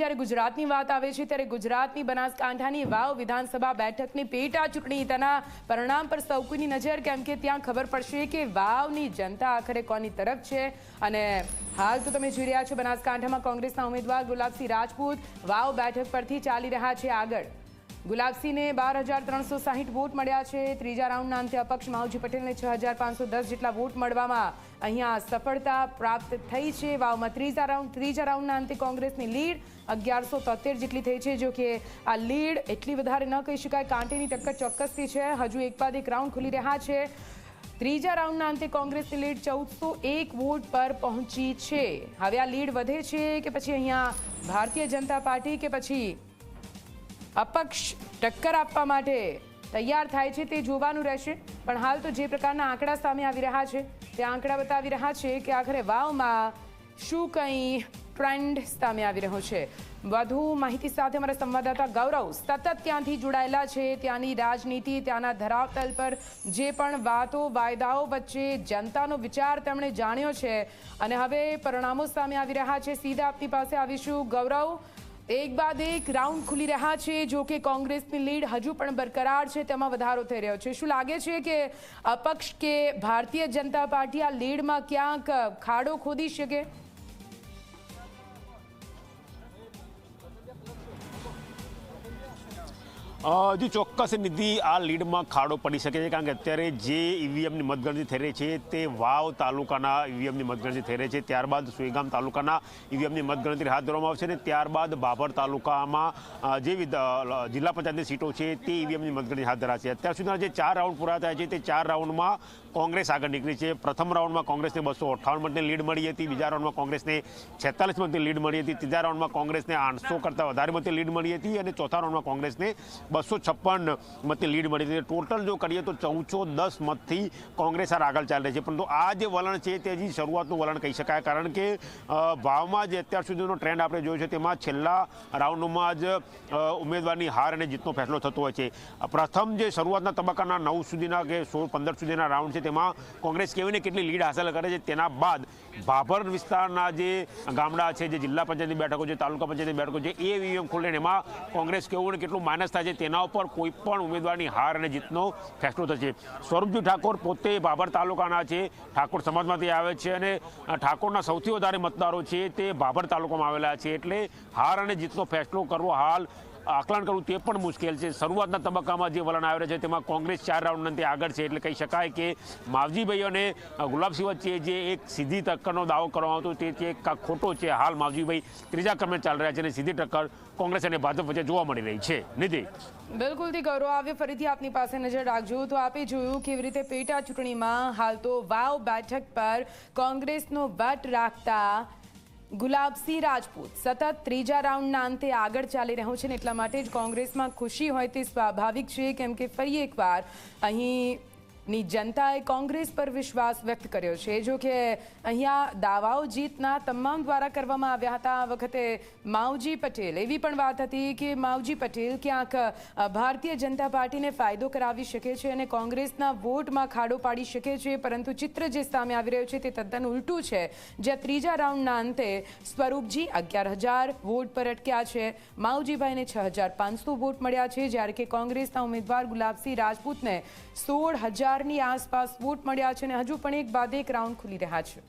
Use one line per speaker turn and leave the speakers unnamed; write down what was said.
જ્યારે ગુજરાતની વાત આવે છે ત્યારે ગુજરાતની બનાસકાંઠાની વાવ વિધાનસભા બેઠકની પેટા ચૂંટણી તેના પરિણામ પર સૌ કોઈની નજર, કેમ કે ત્યાં ખબર પડશે કે વાવની જનતા આખરે કોની તરફ છે। અને હાલ તો તમે જોઈ રહ્યા છો બનાસકાંઠામાં કોંગ્રેસના ઉમેદવાર ગુલાબસિંહ રાજપૂત વાવ બેઠક પરથી ચાલી રહ્યા છે આગળ। ગુલાબસિંહને 12,360 વોટ મળ્યા છે। ત્રીજા રાઉન્ડના અંતે અપક્ષ માવજી પટેલને 6,510 જેટલા વોટ મળવામાં અહીંયા સફળતા પ્રાપ્ત થઈ છે। વાવમાં ત્રીજા રાઉન્ડના અંતે કોંગ્રેસની લીડ 1173 જેટલી થઈ છે। જો કે આ લીડ એટલી વધારે ન કહી શકાય, કાંટેની ટક્કર ચોક્કસથી છે। હજુ એક બાદ એક રાઉન્ડ ખુલી રહ્યા છે। ત્રીજા રાઉન્ડના અંતે કોંગ્રેસની લીડ 1401 વોટ પર પહોંચી છે। હવે આ લીડ વધે છે કે પછી અહીંયા ભારતીય જનતા પાર્ટી કે પછી અપક્ષ ટક્કર આપવા માટે તૈયાર થાય છે તે જોવાનું રહેશે। પણ હાલ તો જે પ્રકારના આંકડા સામે આવી રહ્યા છે તે આંકડા બતાવી રહ્યા છે કે આખરે વાવમાં શું કંઈ ટ્રેન્ડ સામે આવી રહ્યો છે। વધુ માહિતી સાથે અમારા સંવાદદાતા ગૌરવ સતત ત્યાંથી જોડાયેલા છે। ત્યાંની રાજનીતિ, ત્યાંના ધરાતલ પર જે પણ વાતો વાયદાઓ વચ્ચે જનતાનો વિચાર તેમણે જાણ્યો છે અને હવે પરિણામો સામે આવી રહ્યા છે। સીધા આપની પાસે આવીશું ગૌરવ। એક બાદ એક રાઉન્ડ ખુલી રહ્યા છે। જો કે કોંગ્રેસની લીડ હજુ પણ બરકરાર છે, તેમાં વધારો થઈ રહ્યો છે। શું લાગે છે કે અપક્ષ કે ભારતીય જનતા પાર્ટી આ લીડમાં ક્યાંક ખાડો ખોદી શકે?
હજી ચોક્કસ નિધિ આ લીડમાં ખાડો પડી શકે છે, કારણ કે અત્યારે જે ઈવીએમની મતગણતરી થઈ રહી છે તે વાવ તાલુકાના ઈવીએમની મતગણતરી થઈ રહી છે। ત્યારબાદ સુઈગામ તાલુકાના ઈવીએમની મતગણતરી હાથ ધરવામાં આવશે અને ત્યારબાદ બાબર તાલુકામાં જે જિલ્લા પંચાયતની સીટો છે તે ઈવીએમની મતગણતરી હાથ ધરાશે। અત્યાર સુધીના જે 4 રાઉન્ડ પૂરા થયા છે તે 4 રાઉન્ડમાં કોંગ્રેસ આગળ નીકળી છે। પ્રથમ રાઉન્ડમાં કોંગ્રેસને 258 મતની લીડ મળી હતી, બીજા રાઉન્ડમાં કોંગ્રેસને 46 મતની લીડ મળી હતી, ત્રીજા રાઉન્ડમાં કોંગ્રેસને 800 કરતાં વધારે મતની લીડ મળી હતી અને ચોથા રાઉન્ડમાં કોંગ્રેસને 256 મતની લીડ મળી હતી। ટોટલ જો કરીએ તો 1410 મતથી કોંગ્રેસ આગળ ચાલી રહી છે। પરંતુ આ જે વલણ છે તે હજી શરૂઆતનું વલણ કહી શકાય, કારણ કે ભાવમાં જે અત્યાર સુધીનો ટ્રેન્ડ આપણે જોયો છે તેમાં છેલ્લા રાઉન્ડમાં જ ઉમેદવારની હાર અને જીતનો ફેસલો થતો હોય છે। પ્રથમ જે શરૂઆતના તબક્કાના 9 સુધીના કે 16-15 સુધીના રાઉન્ડ છે તેમાં કોંગ્રેસ કેવીને કેટલી લીડ હાંસલ કરે છે, તેના બાદ ભાભર વિસ્તારના જે ગામડા છે, જે જિલ્લા પંચાયતની બેઠકો છે, તાલુકા પંચાયતની બેઠકો છે, એ ઈવીએમ ખોલે એમાં કોંગ્રેસ કેવું ને કેટલું માઇનસ થાય છે તેના ઉપર કોઈ પણ ઉમેદવારની હાર અને જીતનો ફેસલો થશે। સ્વરૂપજી ઠાકોર પોતે બાબર તાલુકાના છે, ઠાકોર સમાજમાંથી આવે છે અને ઠાકોરના સૌથી વધારે મતદારો છે તે બાબર તાલુકામાં આવેલા છે, એટલે હાર અને જીતનો ફેસલો કરવો હાલ આકલન કરવું તે પણ મુશ્કેલ છે। શરૂઆતના તબક્કામાં જે વલણ આવી રહ્યું છે તેમાં કોંગ્રેસ 4 રાઉન્ડ અંતે આગળ છે, એટલે કહી શકાય કે માવજીભાઈ અને ગુલાબસિંહ વચ્ચે જે એક સીધી ટક્કરનો દાવો કરવામાં આવતો તે ખોટો છે। હાલ માવજીભાઈ ત્રીજા ક્રમે ચાલી રહ્યા છે અને સીધી ટક્કર કોંગ્રેસ અને ભાજપ વચ્ચે જોવા મળી રહી છે। નિધિ,
બિલકુલથી ગૌરવ, આવે ફરીથી આપની પાસે નજર રાખજો તો આપે જોયું કેવી રીતે પેટા ચૂંટણીમાં હાલ તો વાવ બેઠક પર કોંગ્રેસનો વટ રાખતા ગુલાબસિંહ રાજપૂત સતત ત્રીજા રાઉન્ડના અંતે આગળ ચાલી રહ્યો છે ને એટલા માટે જ કોંગ્રેસમાં ખુશી હોય તે સ્વાભાવિક છે, કેમ કે ફરી એકવાર અહીંની જનતાએ કોંગ્રેસ પર વિશ્વાસ વ્યક્ત કર્યો છે। જો કે અહીંયા દાવાઓ જીતના તમામ દ્વારા કરવામાં આવ્યા હતા। આ વખતે માવજી પટેલ, એવી પણ વાત હતી કે માવજી પટેલ ક્યાંક ભારતીય જનતા પાર્ટીને ફાયદો કરાવી શકે છે અને કોંગ્રેસના વોટમાં ખાડો પાડી શકે છે, પરંતુ ચિત્ર જે સામે આવી રહ્યું છે તે તદ્દન ઉલટું છે। જ્યાં ત્રીજા રાઉન્ડના અંતે સ્વરૂપજી 11,000 વોટ પર અટક્યા છે, માવજીભાઈને 6,500 વોટ મળ્યા છે, જ્યારે કે કોંગ્રેસના ઉમેદવાર ગુલાબસિંહ રાજપૂતને 16,000ની આસપાસ વોટ મળ્યા છે અને હજુ પણ એક બાદ એક રાઉન્ડ ખુલી રહ્યા છે।